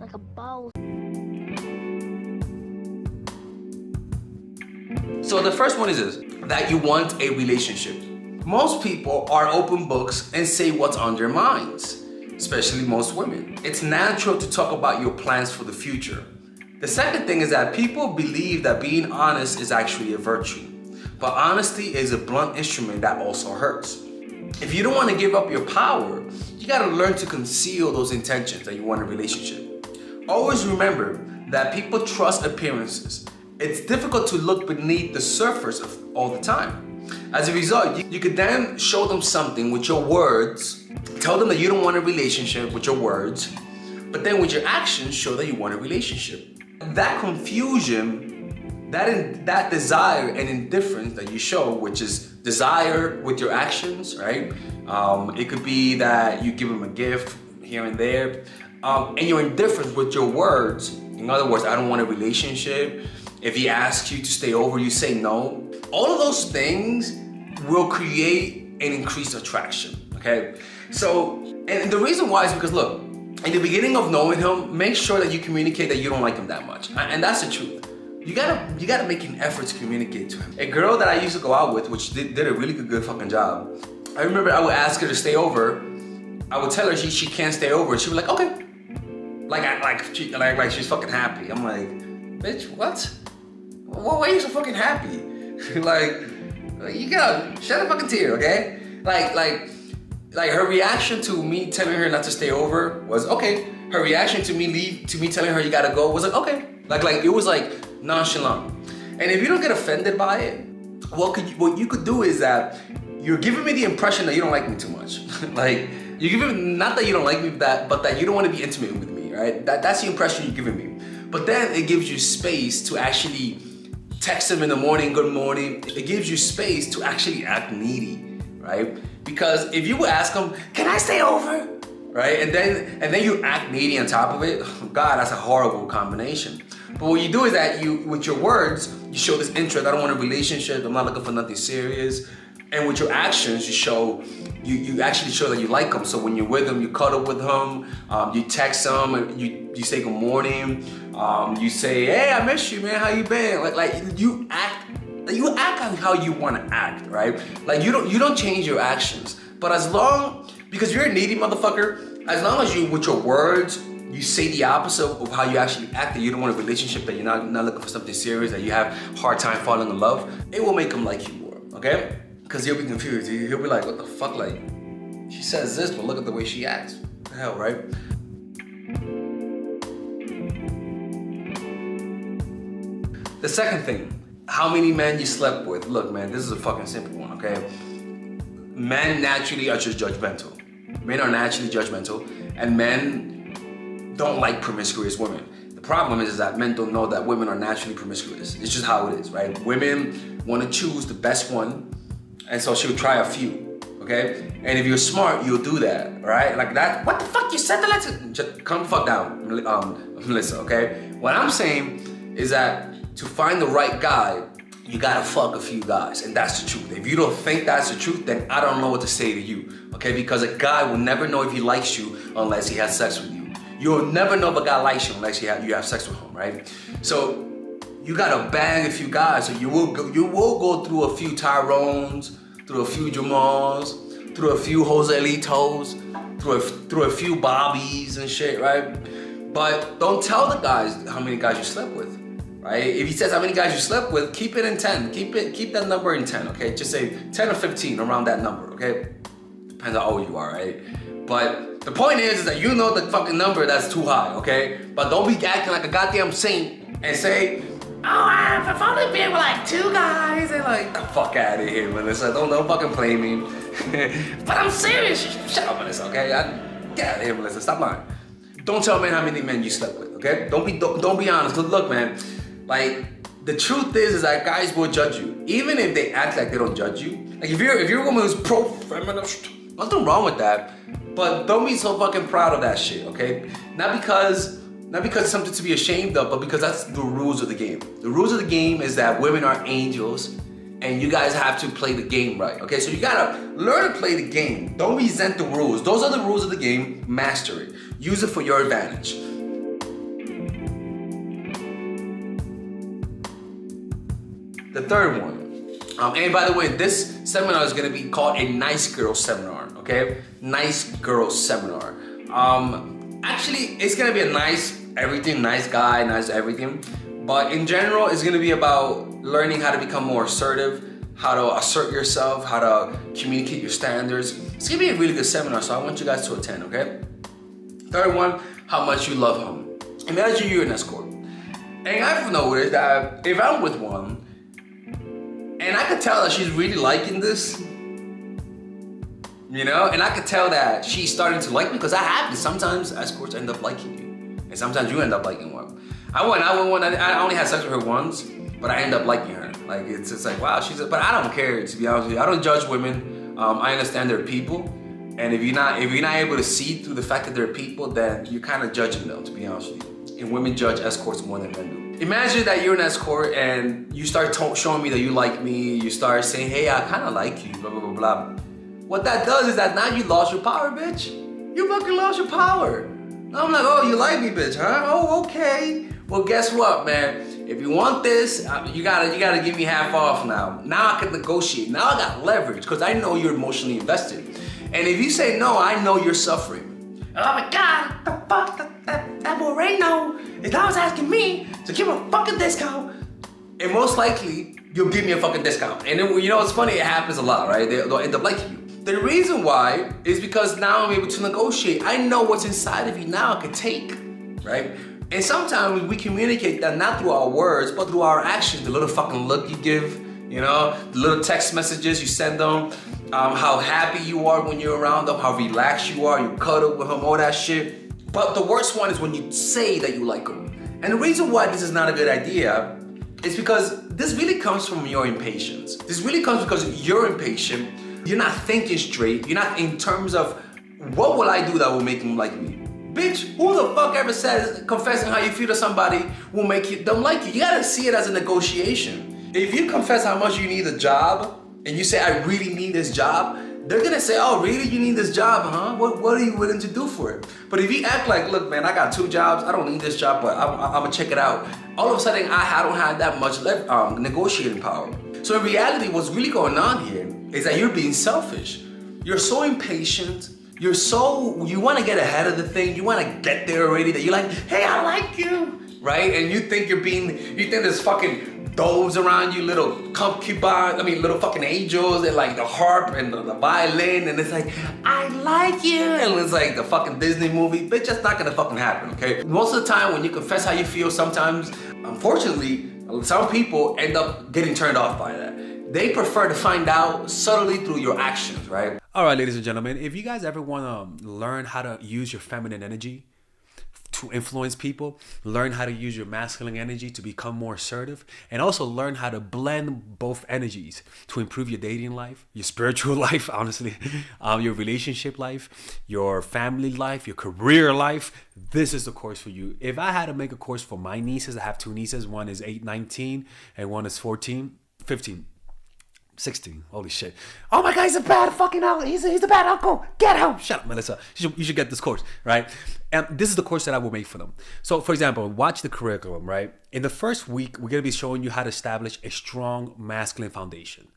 like a boss. So the first one is this, that you want a relationship. Most people are open books and say what's on their minds, especially most women. It's natural to talk about your plans for the future. The second thing is that people believe that being honest is actually a virtue. But honesty is a blunt instrument that also hurts. If you don't want to give up your power, you gotta learn to conceal those intentions that you want in a relationship. Always remember that people trust appearances. It's difficult to look beneath the surface all the time. As a result, you could then show them something with your words, tell them that you don't want a relationship with your words, but then with your actions, show that you want a relationship. That confusion, that desire and indifference that you show, which is desire with your actions, right? It could be that you give them a gift here and there, and your indifference with your words. In other words, I don't want a relationship. If he asks you to stay over, you say no. All of those things will create an increased attraction, okay? So, and the reason why is because, look, in the beginning of knowing him, make sure that you communicate that you don't like him that much. And that's the truth. You gotta make an effort to communicate to him. A girl that I used to go out with, which did a really good fucking job, I remember I would ask her to stay over. I would tell her she can't stay over. She was like, okay. Like she's fucking happy. I'm like, bitch, what? Why are you so fucking happy? like you gotta shed a fucking tear, okay? Like her reaction to me telling her not to stay over was okay. Her reaction to me telling her you gotta go was like okay. Like it was like nonchalant. And if you don't get offended by it, what you could do is that you're giving me the impression that you don't like me too much. Like you're giving, not that you don't like me, but that you don't want to be intimate with me, right? That's the impression you're giving me. But then it gives you space to actually text him in the morning, good morning. It gives you space to actually act needy, right? Because if you would ask him, can I stay over? Right? And then you act needy on top of it, God, that's a horrible combination. But what you do is that you, with your words, you show this interest. I don't want a relationship. I'm not looking for nothing serious. And with your actions, you actually show that you like him. So when you're with him, you cuddle with him, you text him, and you say good morning. You say, hey, I miss you, man. How you been? Like you act how you want to act, right? Like you don't change your actions. But because you're a needy motherfucker, as long as you, with your words, you say the opposite of how you actually act, that you don't want a relationship, that you're not looking for something serious, that you have a hard time falling in love, it will make him like you more, okay? Because he'll be confused. He'll be like, what the fuck? Like, she says this, but look at the way she acts. What the hell, right? The second thing, how many men you slept with. Look, man, this is a fucking simple one, okay? Men naturally are just judgmental. Men are naturally judgmental, and men don't like promiscuous women. The problem is that men don't know that women are naturally promiscuous. It's just how it is, right? Women want to choose the best one, and so she'll try a few, okay? And if you're smart, you'll do that, right? Like that, what the fuck, you said that? Just calm the fuck down, Melissa, okay? What I'm saying is that to find the right guy, you gotta fuck a few guys, and that's the truth. If you don't think that's the truth, then I don't know what to say to you, okay? Because a guy will never know if he likes you unless he has sex with you. You'll never know if a guy likes you unless you have sex with him, right? So you gotta bang a few guys. So you will go through a few Tyrones, through a few Jamals, through a few Joselitos, through a few Bobbies and shit, right? But don't tell the guys how many guys you slept with. Right? If he says how many guys you slept with, keep it in 10. Keep that number in 10, okay? Just say 10 or 15, around that number, okay? Depends how old you are, right? But the point is that you know the fucking number that's too high, okay? But don't be acting like a goddamn saint and say, oh, I've only been with like 2 guys. And like, the fuck out of here, Melissa. Don't fucking play me. But I'm serious. Shut up, Melissa, okay? Get out of here, Melissa. Stop lying. Don't tell men how many men you slept with, okay? Don't be honest. Look, man. Like, the truth is that guys will judge you. Even if they act like they don't judge you. Like, if you're a woman who's pro-feminist, nothing wrong with that. But don't be so fucking proud of that shit, okay? Not because it's something to be ashamed of, but because that's the rules of the game. The rules of the game is that women are angels, and you guys have to play the game right, okay? So you gotta learn to play the game. Don't resent the rules. Those are the rules of the game. Master it. Use it for your advantage. The third one. And by the way, this seminar is going to be called a Nice Girl Seminar, okay? Nice Girl Seminar. Actually, it's going to be a nice everything, nice guy, nice everything. But in general, it's going to be about learning how to become more assertive, how to assert yourself, how to communicate your standards. It's going to be a really good seminar, so I want you guys to attend, okay? Third one, how much you love him. Imagine you're an escort. And I've noticed that if I'm with one, and I could tell that she's really liking this, you know, and I could tell that she's starting to like me, because I have this. Sometimes escorts end up liking you, and sometimes you end up liking one. I only had sex with her once, but I end up liking her. Like it's like, wow, but I don't care, to be honest with you. I don't judge women. I understand they're people, and if you're not able to see through the fact that they're people, then you're kind of judging them, to be honest with you. And women judge escorts more than men do. Imagine that you're an escort and you start showing me that you like me. You start saying, hey, I kind of like you, blah, blah, blah, blah. What that does is that now you lost your power, bitch. You fucking lost your power. I'm like, oh, you like me, bitch, huh? Oh, okay. Well, guess what, man? If you want this, you gotta give me half off now. Now I can negotiate. Now I got leverage, because I know you're emotionally invested. And if you say no, I know you're suffering. Oh my God, the fuck, that boy Reno is always asking me to give him a fucking discount. And most likely, you'll give me a fucking discount. And then, you know, it's funny, it happens a lot, right? They'll end up liking you. The reason why is because now I'm able to negotiate. I know what's inside of you now I can take, right? And sometimes we communicate that not through our words, but through our actions. The little fucking look you give, you know, the little text messages you send them, how happy you are when you're around them, how relaxed you are, you cuddle with them, all that shit. But the worst one is when you say that you like them. And the reason why this is not a good idea is because this really comes from your impatience. This really comes because you're impatient. You're not thinking straight. You're not in terms of, what will I do that will make them like me? Bitch, who the fuck ever says confessing how you feel to somebody will make them like you? You gotta see it as a negotiation. If you confess how much you need a job, and you say, I really need this job, they're gonna say, oh, really? You need this job, huh? What are you willing to do for it? But if you act like, look, man, I got 2 jobs, I don't need this job, but I'm gonna check it out. All of a sudden, I don't have that much negotiating power. So in reality, what's really going on here is that you're being selfish. You're so impatient. You wanna get ahead of the thing. You wanna get there already, that you're like, hey, I like you, right? And you think you think there's fucking doves around you, little little fucking angels, and like the harp and the violin, and it's like, I like you, and it's like the fucking Disney movie. Bitch, that's not gonna fucking happen, okay? Most of the time when you confess how you feel, sometimes, unfortunately, some people end up getting turned off by that. They prefer to find out subtly through your actions, right? All right, ladies and gentlemen, if you guys ever want to learn how to use your feminine energy to influence people, learn how to use your masculine energy to become more assertive, and also learn how to blend both energies to improve your dating life, your spiritual life, honestly, your relationship life, your family life, your career life, this is the course for you. If I had to make a course for my nieces, I have 2 nieces, one is 19, and one is 15. 16. Holy shit. Oh my God, he's a bad fucking uncle. He's a bad uncle. Get him. Shut up, Melissa. You should get this course, right? And this is the course that I will make for them. So, for example, watch the curriculum, right? In the first week, we're going to be showing you how to establish a strong masculine foundation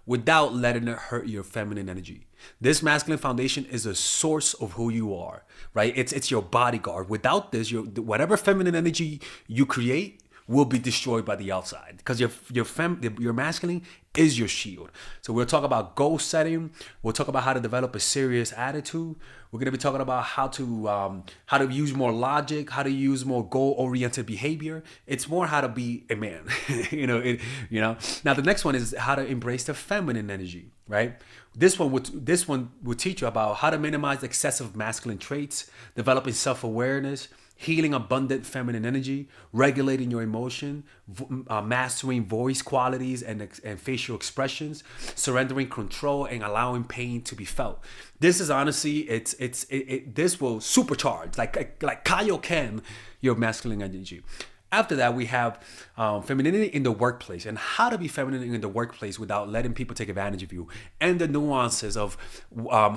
without letting it hurt your feminine energy. This masculine foundation is a source of who you are, right? It's your bodyguard. Without this, whatever feminine energy you create will be destroyed by the outside, because your masculine is your shield. So we'll talk about goal setting. We'll talk about how to develop a serious attitude. We're going to be talking about how to use more logic, how to use more goal-oriented behavior. It's more how to be a man. Now the next one is how to embrace the feminine energy, right? This one will teach you about how to minimize excessive masculine traits, developing self-awareness, healing abundant feminine energy, regulating your emotion, mastering voice qualities and facial expressions, surrendering control, and allowing pain to be felt. This is honestly, this will supercharge, like Kaioken, your masculine energy. After that, we have femininity in the workplace and how to be feminine in the workplace without letting people take advantage of you, and the nuances of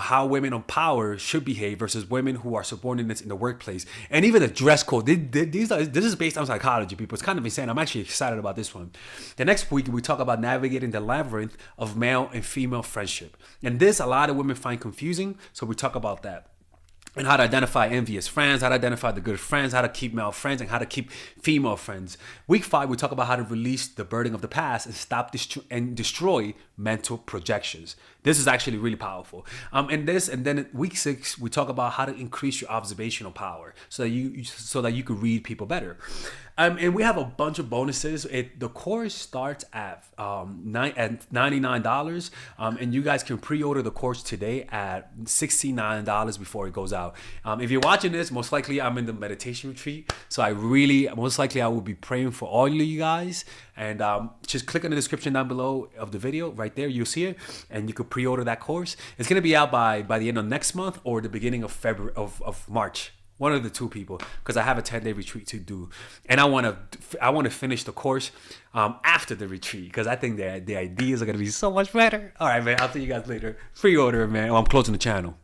how women on power should behave versus women who are subordinates in the workplace, and even the dress code. This is based on psychology, people. It's kind of insane. I'm actually excited about this one. The next week, we talk about navigating the labyrinth of male and female friendship. And this, a lot of women find confusing, so we talk about that. And how to identify envious friends, how to identify the good friends, how to keep male friends, and how to keep female friends. Week 5, we talk about how to release the burden of the past and stop and destroy mental projections. This is actually really powerful. And then week 6, we talk about how to increase your observational power so that you can read people better. And we have a bunch of bonuses. The course starts at $99, and you guys can pre-order the course today at $69 before it goes out. If you're watching this, most likely I'm in the meditation retreat, so most likely I will be praying for all of you guys. And just click on the description down below of the video. Right there, you'll see it, and you can pre-order that course. It's gonna be out by the end of next month or the beginning of February of March. One of the two, people, because I have a 10-day retreat to do, and I want to finish the course after the retreat, because I think the ideas are gonna be so much better. All right, man. I'll see you guys later. Pre-order, man. I'm closing the channel.